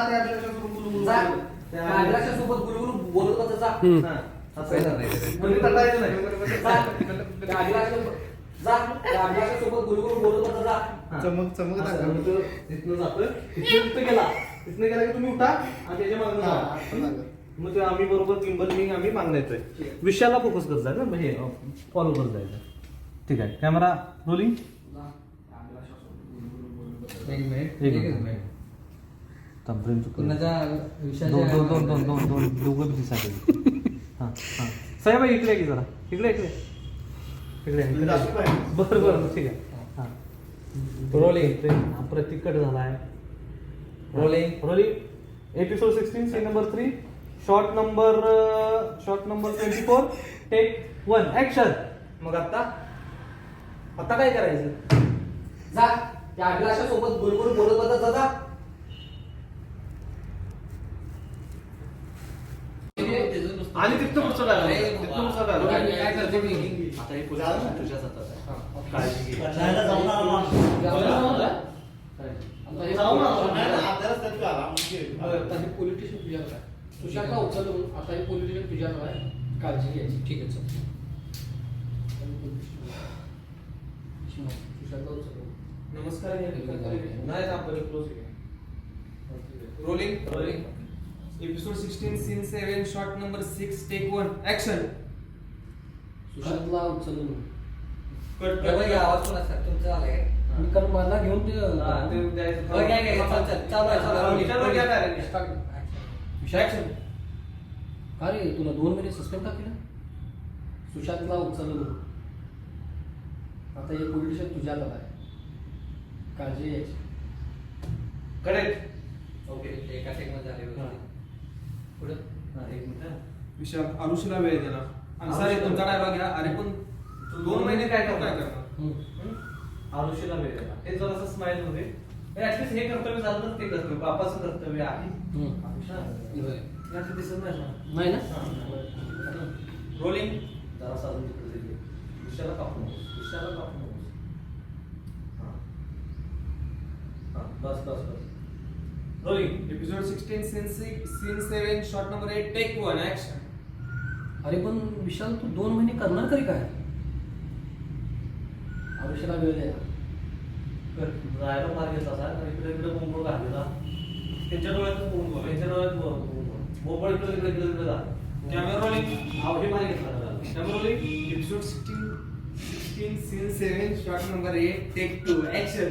त्या अभिलाषासोबत गुलगुल जा. बोलत. त्या अभिलाषासोबत गुलगुल बोलत होता जा. असं म्हणजे तटायचं नाही. जा. त्या अभिलाषासोबत गुलगुल बोलत होता जा. चमक असं मग तो तिथनं जातं. तिथनं गेला की तुम्ही उठा आणि त्याच्या मागं जा. मग ते आम्ही बरोबर टिंबल आम्ही मागणं येतोय. विषयाला फोकस करत जायचं ना, हे फॉलो करत जायचं. ठीक आहे, कॅमेरा रोलिंग. एक मिनिट कुणाच्या दोघं दिसायला. साहेब इकडे की जरा इकडे बरं ठीक आहे. रोलिंग. प्रतीक कट झालाय. Rolling. Episode 16 scene number 3 shot number 24 take 1 action. मग आता काय करायचं? जा. त्या अभिलाषासोबत गुलगुल बोलत होता जा जा. आणि तिथं पुढचं डायलॉग. काय करते मी? आता हे पुढचं तुझ्याच हातात आहे. काळजी घे. जायला जाऊ ना आला. आता हे पोलीस स्टेशन तुझ्याकडे आहे. सुशांतला उचलून आता हे पोलीस स्टेशन तुझ्याकडे आहे. काळजी घ्यायची. ठीक आहे चल. सुशांतला उचलून. नमस्कार. नाही आपण close rolling. Episode 16 scene 7 shot number 6 take 1 action. सुशांतला उचलून. आवाज कोणाचा तुमचा आलाय? मी कारण मला घेऊन ते अरे तुला 2 महिने सस्पेंड का केलं? सुशांतला उचलून. आता हे पोलीस स्टेशन तुझ्याकडे आहे. काळजी घ्यायची. करेक्ट. ओके एका टेकमध्ये झाले. पुढे एक मिनिट. विशाल आरुषीला वेळ दिला. आणि सर तुमचा डायलॉग घ्या. अरे पण 2 महिने काय करणार? करणार? आरुषीला वेळ द्या. हे जरासं स्माइल मध्ये ऍटलीस्ट हे कर्तव्य झालं तर ते कर्तव्य बापाचं कर्तव्य आहे. याचं दिसत नाही ना. नाही ना. रोलिंग. जरासं अजून तिकडे जाईल. विषयाला कापू नकोस. बस rolling. Episode 16 scene 7 shot number 8 take 1 action. अरे पण विशाल तू 2 महिने करणार तरी काय? आयुष्याला वेळ द्या. जायला मार्ग घेतला सर. इकडे बोंबळ घातलेला. त्यांच्या डोळ्यातच बोंबळ. त्यांच्या डोळ्यात बोंबळ इकडे जा. Camera rolling. हे मार्ग घेतला. Camera rolling. Episode 16 scene 7 shot number 8 take 2 action.